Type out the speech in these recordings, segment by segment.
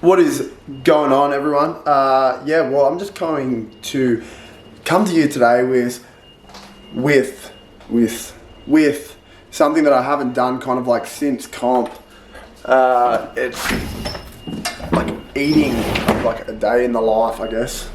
What is going on, everyone? Well, I'm just going to come to you today with something that I haven't done kind of like since comp. It's like eating like a day in the life, I guess.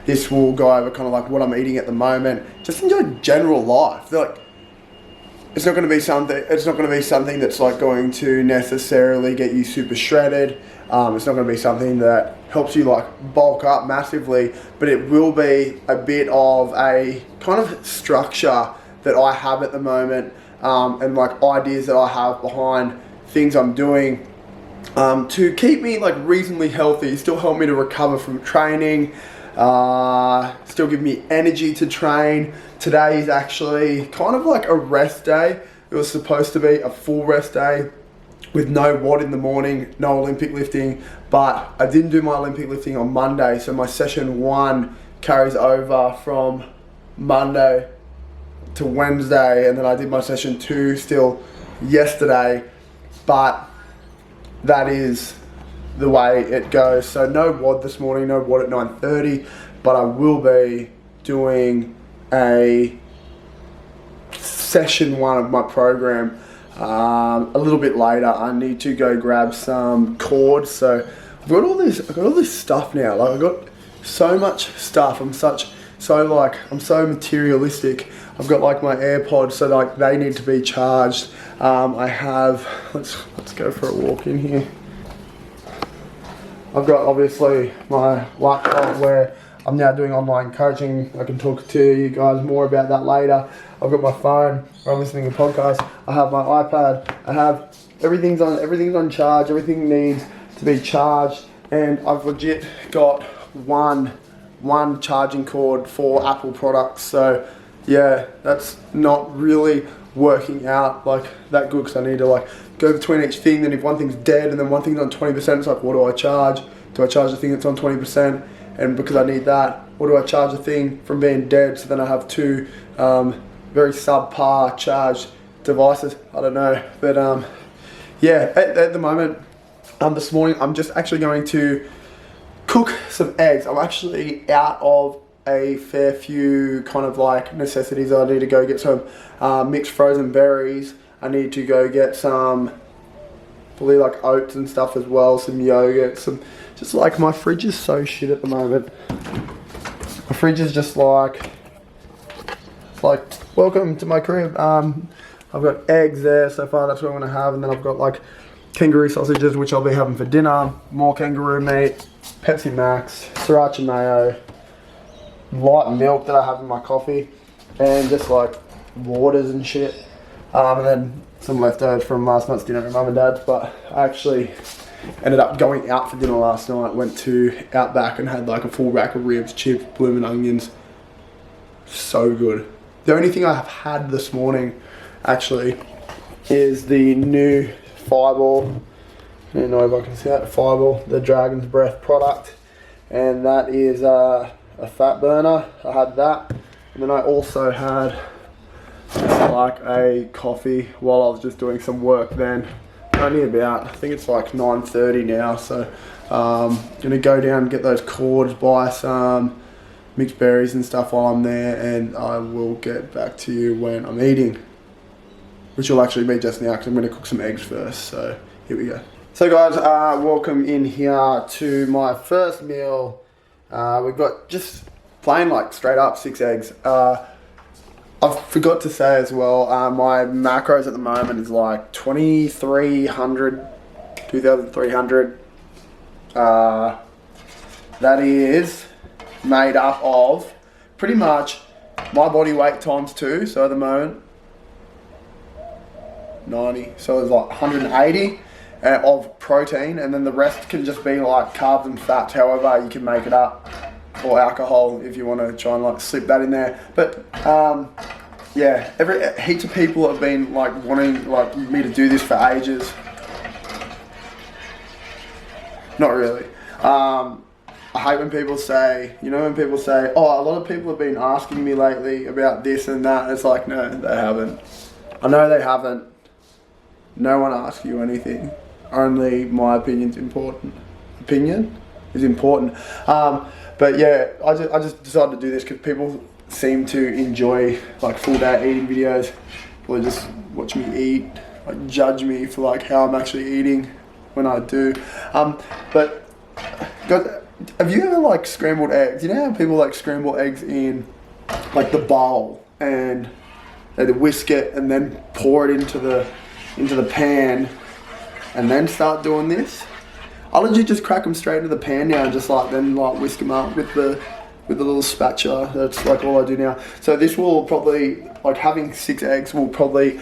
This will go over kind of like what I'm eating at the moment, just in your general life. Like, it's not going to be something that's like going to necessarily get you super shredded. It's not going to be something that helps you like bulk up massively, but it will be a bit of a kind of structure that I have at the moment, and like ideas that I have behind things I'm doing to keep me like reasonably healthy, still help me to recover from training, still give me energy to train. Today is actually kind of like a rest day. It was supposed to be a full rest day with no WOD in the morning, no Olympic lifting, but I didn't do my Olympic lifting on Monday, so my session 1 carries over from Monday to Wednesday, and then I did my session 2 still yesterday, but that is the way it goes. So no WOD this morning, no WOD at 9:30, but I will be doing a session 1 of my program a little bit later. I need to go grab some cords. So I've got all this stuff now. Like, I've got so much stuff. I'm so materialistic. I've got like my AirPods, so like they need to be charged. I have, let's go for a walk in here. I've got obviously my laptop where I'm now doing online coaching. I can talk to you guys more about that later. I've got my phone where I'm listening to podcasts. I have my iPad. I have everything's on charge. Everything needs to be charged, and I've legit got one charging cord for Apple products. So yeah, that's not really working out like that good, because I need to like go between each thing. Then if one thing's dead and then one thing's on 20%, it's like, what do I charge? Do I charge the thing that's on 20%? And because I need that, or do I charge the thing from being dead? So then I have 2 very subpar charged devices. I don't know, but yeah. At the moment, this morning I'm just actually going to cook some eggs. I'm actually out of a fair few kind of like necessities. I need to go get some mixed frozen berries. I need to go get some probably like oats and stuff as well, some yogurt, just like my fridge is so shit at the moment. My fridge is just like, welcome to my crib. I've got eggs there so far, that's what I'm gonna have, and then I've got like kangaroo sausages, which I'll be having for dinner, more kangaroo meat, Pepsi Max, sriracha mayo, light milk that I have in my coffee, and just like waters and shit. And then some leftovers from last night's dinner at Mum and Dad's, but I actually ended up going out for dinner last night. Went to Outback and had like a full rack of ribs, chips, blooming onions. So good. The only thing I have had this morning actually is the new Fireball. I don't know if I can see that. Fireball, the Dragon's Breath product, and that is a fat burner. I had that, and then I also had like a coffee while I was just doing some work then. Only about, I think it's like 9:30 now, so gonna go down and get those cords, buy some mixed berries and stuff while I'm there, and I will get back to you when I'm eating, which will actually be just now because I'm gonna cook some eggs first. So here we go. So guys, welcome in here to my first meal. We've got just plain like straight up 6 eggs. I forgot to say as well, my macros at the moment is like 2,300. That is made up of pretty much my body weight times 2. So at the moment, 90. So it's like 180 of protein, and then the rest can just be like carbs and fats, however you can make it up. Or alcohol if you want to try and like slip that in there. But yeah, heaps of people have been like wanting like me to do this for ages. Not really. I hate when people say, when people say, oh, a lot of people have been asking me lately about this and that. It's like, no, they haven't. I know they haven't. No one asks you anything. Only my opinion's important. opinion is important. But yeah, I just decided to do this because people seem to enjoy like full day eating videos, or just watch me eat, like judge me for like how I'm actually eating when I do. But guys, have you ever like scrambled eggs? You know how people like scramble eggs in like the bowl and they whisk it and then pour it into the pan and then start doing this? I legit just crack them straight into the pan now and just like then like whisk them up with the little spatula. That's like all I do now. So this will probably, like having 6 eggs will probably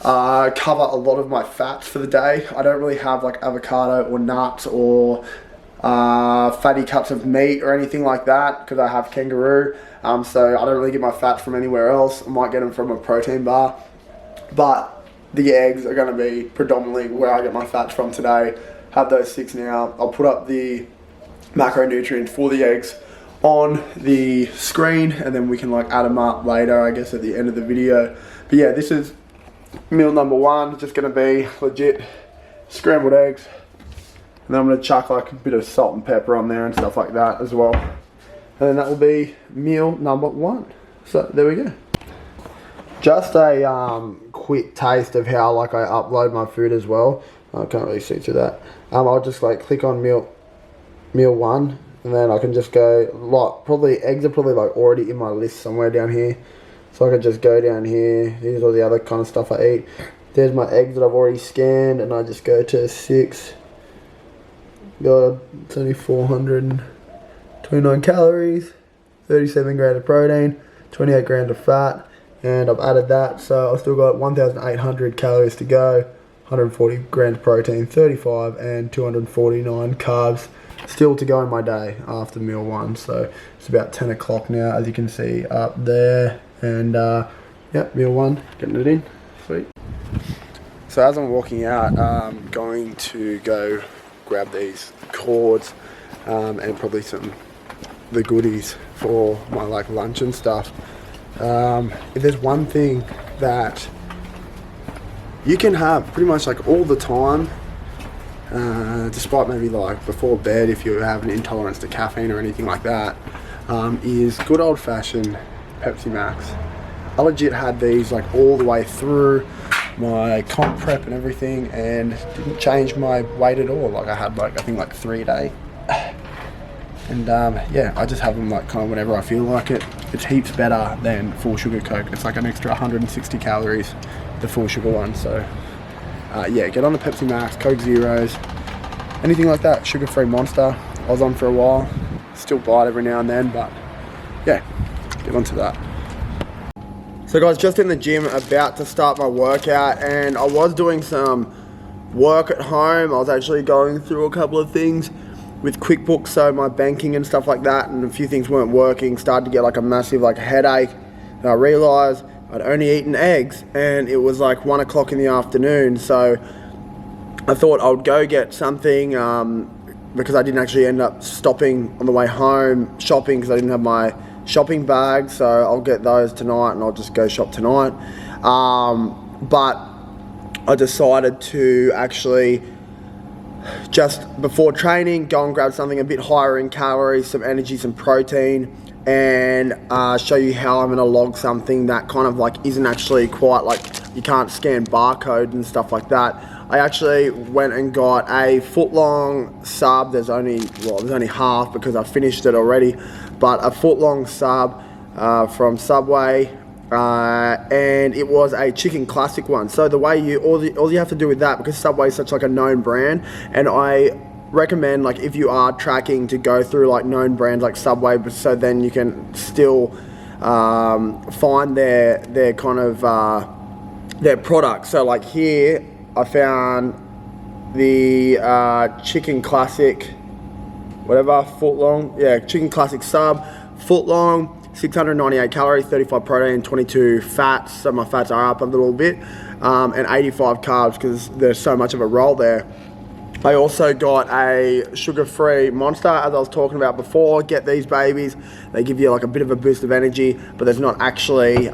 cover a lot of my fats for the day. I don't really have like avocado or nuts or fatty cuts of meat or anything like that because I have kangaroo. So I don't really get my fats from anywhere else. I might get them from a protein bar, but the eggs are going to be predominantly where I get my fats from today. Have those 6 now. I'll put up the macronutrients for the eggs on the screen and then we can like add them up later, I guess, at the end of the video. But yeah, this is meal number 1. Just going to be legit scrambled eggs, and then I'm going to chuck like a bit of salt and pepper on there and stuff like that as well, and then that will be meal number 1. So there we go. Just a quick taste of how like I upload my food as well. I can't really see through that. I'll just like click on meal 1, and then I can just go like, probably eggs are probably like already in my list somewhere down here, so I can just go down here. Here's all the other kind of stuff I eat. There's my eggs that I've already scanned, and I just go to 6. God, it's only 429 calories, 37 grams of protein, 28 grams of fat, and I've added that, so I've still got 1,800 calories to go, 140 grams of protein, 35 and 249 carbs still to go in my day after meal 1. So it's about 10 o'clock now, as you can see up there, and yeah, meal 1, getting it in, sweet. So as I'm walking out, I'm going to go grab these cords and probably the goodies for my like lunch and stuff. If there's one thing that you can have pretty much like all the time, despite maybe like before bed if you have an intolerance to caffeine or anything like that, is good old fashioned Pepsi Max. I legit had these like all the way through my comp prep and everything, and didn't change my weight at all. Like I had like I think like 3 a day, and yeah, I just have them like kind of whenever I feel like it. It's heaps better than full sugar Coke. It's like an extra 160 calories, the full sugar one. So yeah, get on the Pepsi Max, Coke Zeros, anything like that. Sugar-free Monster, I was on for a while. Still buy it every now and then, but yeah, get onto that. So guys, just in the gym, about to start my workout, and I was doing some work at home. I was actually going through a couple of things with QuickBooks, so my banking and stuff like that, and a few things weren't working. Started to get like a massive like headache, and I realized I'd only eaten eggs, and it was like 1 o'clock in the afternoon. So I thought I would go get something, because I didn't actually end up stopping on the way home shopping because I didn't have my shopping bag. So I'll get those tonight and I'll just go shop tonight. But I decided to actually, just before training, go and grab something a bit higher in calories, some energy, some protein, and show you how I'm going to log something that kind of like isn't actually quite like, you can't scan barcode and stuff like that. I actually went and got a foot-long sub. There's only half because I finished it already, but a foot-long sub from Subway, and it was a chicken classic one. So the way all you have to do with that, because Subway is such like a known brand, and I recommend like if you are tracking to go through like known brands like Subway, but so then you can still find their kind of their products. So like here I found the chicken classic whatever foot long, yeah, chicken classic sub, foot long, 698 calories, 35 protein, 22 fats, so my fats are up a little bit, and 85 carbs because there's so much of a roll there. I also got a sugar-free Monster, as I was talking about before. Get these babies. They give you like a bit of a boost of energy, but there's not actually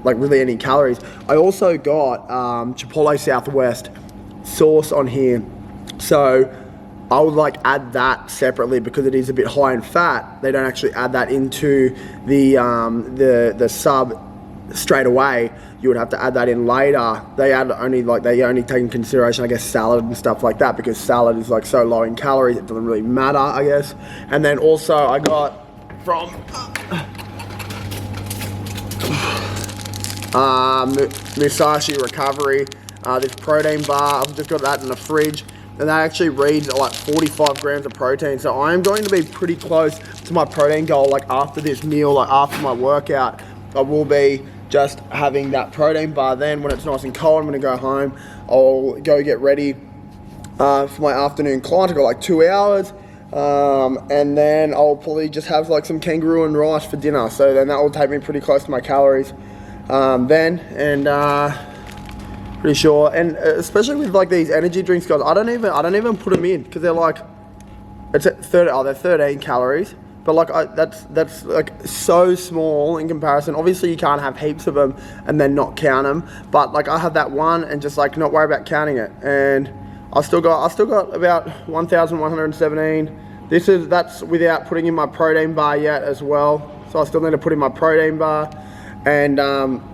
like really any calories. I also got Chipotle Southwest sauce on here. So I would like add that separately because it is a bit high in fat. They don't actually add that into the sub straight away. You would have to add that in later. They only take in consideration, I guess, salad and stuff like that, because salad is like so low in calories, it doesn't really matter, I guess. And then also I got from Musashi Recovery, this protein bar. I've just got that in the fridge, and that actually reads like 45 grams of protein. So I am going to be pretty close to my protein goal. Like after this meal, like after my workout, I will be just having that protein bar. Then when it's nice and cold, I'm gonna go home. I'll go get ready for my afternoon client. I got like 2 hours. And then I'll probably just have like some kangaroo and rice for dinner. So then that will take me pretty close to my calories. Pretty sure, and especially with like these energy drinks, guys, I don't even put them in because they're like, it's at 30. Oh, they're 13 calories, but like that's like so small in comparison. Obviously, you can't have heaps of them and then not count them. But like I have that one and just like not worry about counting it, and I still got about 1,117. That's without putting in my protein bar yet as well. So I still need to put in my protein bar. And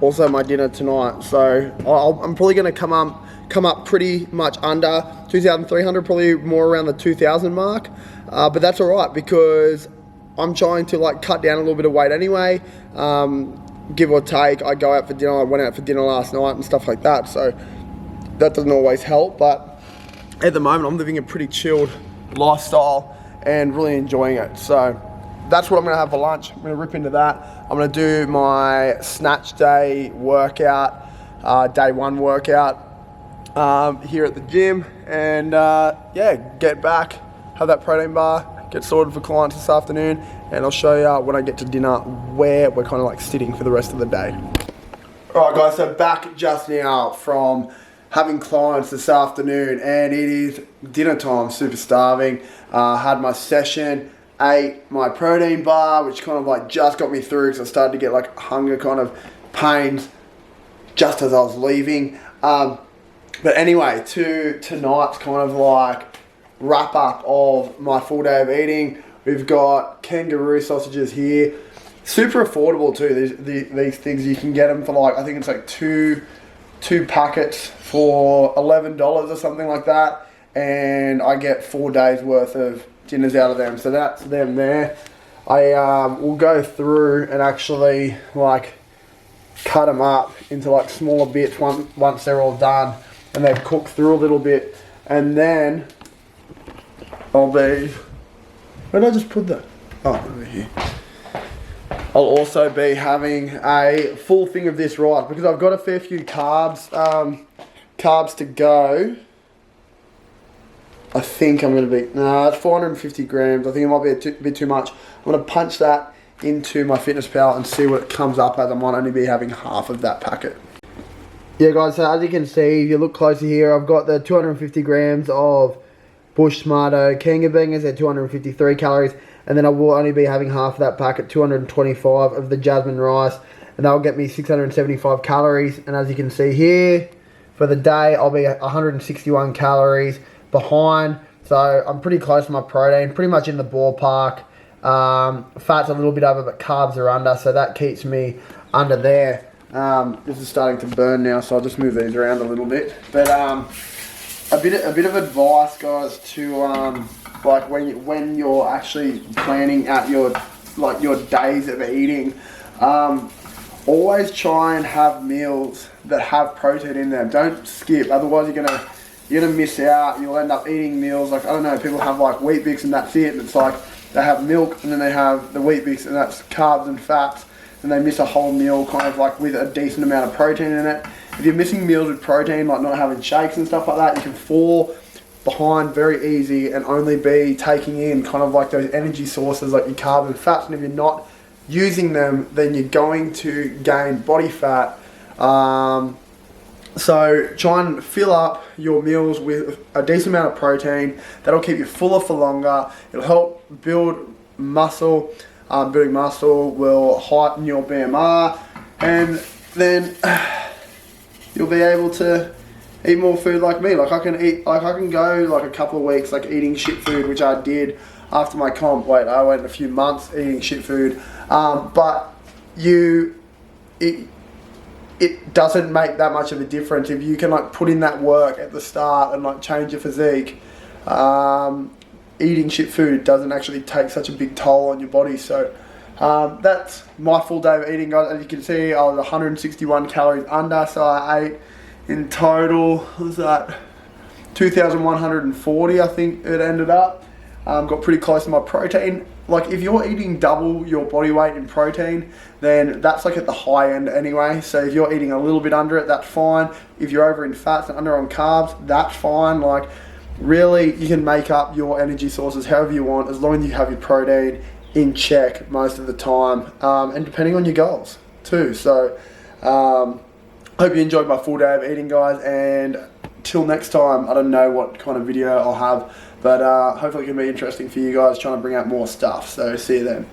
also my dinner tonight. So I'm probably going to come up pretty much under 2,300, probably more around the 2,000 mark. But that's all right because I'm trying to like cut down a little bit of weight anyway. Give or take, I go out for dinner. I went out for dinner last night and stuff like that. So that doesn't always help. But at the moment, I'm living a pretty chilled lifestyle and really enjoying it. So that's what I'm going to have for lunch. I'm going to rip into that. I'm going to do my snatch day workout, day one workout here at the gym. And yeah, get back, have that protein bar, get sorted for clients this afternoon. And I'll show you when I get to dinner where we're kind of like sitting for the rest of the day. All right, guys, so back just now from having clients this afternoon. And it is dinner time, super starving. Had my session. Ate my protein bar, which kind of like just got me through because I started to get like hunger kind of pains just as I was leaving. But anyway, tonight's kind of like wrap up of my full day of eating. We've got kangaroo sausages here. Super affordable too. These things, you can get them for like, I think it's like two packets for $11 or something like that. And I get 4 days worth of dinners out of them, so that's them there. I will go through and actually like cut them up into like smaller bits once they're all done and they've cooked through a little bit, and then I'll be, where did I just put that? Oh, over here. I'll also be having a full thing of this rice because I've got a fair few carbs to go. I think I'm going to be, it's 450 grams. I think it might be a bit too much. I'm going to punch that into my fitness pal and see what it comes up as. I might only be having half of that packet. Yeah, guys, so as you can see, if you look closer here, I've got the 250 grams of Bush Smarto Kanga Bangers at 253 calories. And then I will only be having half of that packet, 225 of the jasmine rice. And that'll get me 675 calories. And as you can see here, for the day, I'll be at 161 calories behind, so I'm pretty close to my protein, pretty much in the ballpark. Fat's a little bit over, but carbs are under, so that keeps me under there. This is starting to burn now, so I'll just move these around a little bit. But a bit of advice, guys, to like when you're actually planning out your days of eating. Always try and have meals that have protein in them. Don't skip, otherwise you're gonna miss out. You'll end up eating meals like, I don't know, people have like Wheat Bix and that's it, and it's like they have milk and then they have the Wheat Bix and that's carbs and fats, and they miss a whole meal kind of like with a decent amount of protein in it. If you're missing meals with protein, like not having shakes and stuff like that, you can fall behind very easy and only be taking in kind of like those energy sources like your carbs and fats, and if you're not using them, then you're going to gain body fat. So try and fill up your meals with a decent amount of protein. That'll keep you fuller for longer. It'll help build muscle. Building muscle will heighten your BMR, and then you'll be able to eat more food like me. Like I can go like a couple of weeks like eating shit food, which I did after my comp. I went a few months eating shit food, but it doesn't make that much of a difference if you can like put in that work at the start and like change your physique. Eating shit food doesn't actually take such a big toll on your body. So that's my full day of eating, guys. As you can see, I was 161 calories under, so I ate in total, what was that, 2,140 I think it ended up. Got pretty close to my protein. Like if you're eating double your body weight in protein, then that's like at the high end anyway. So if you're eating a little bit under it, that's fine. If you're over in fats and under on carbs, that's fine. Like really, you can make up your energy sources however you want, as long as you have your protein in check most of the time, and depending on your goals too. So hope you enjoyed my full day of eating, guys, and till next time, I don't know what kind of video I'll have, but hopefully it can be interesting for you guys, trying to bring out more stuff. So see you then.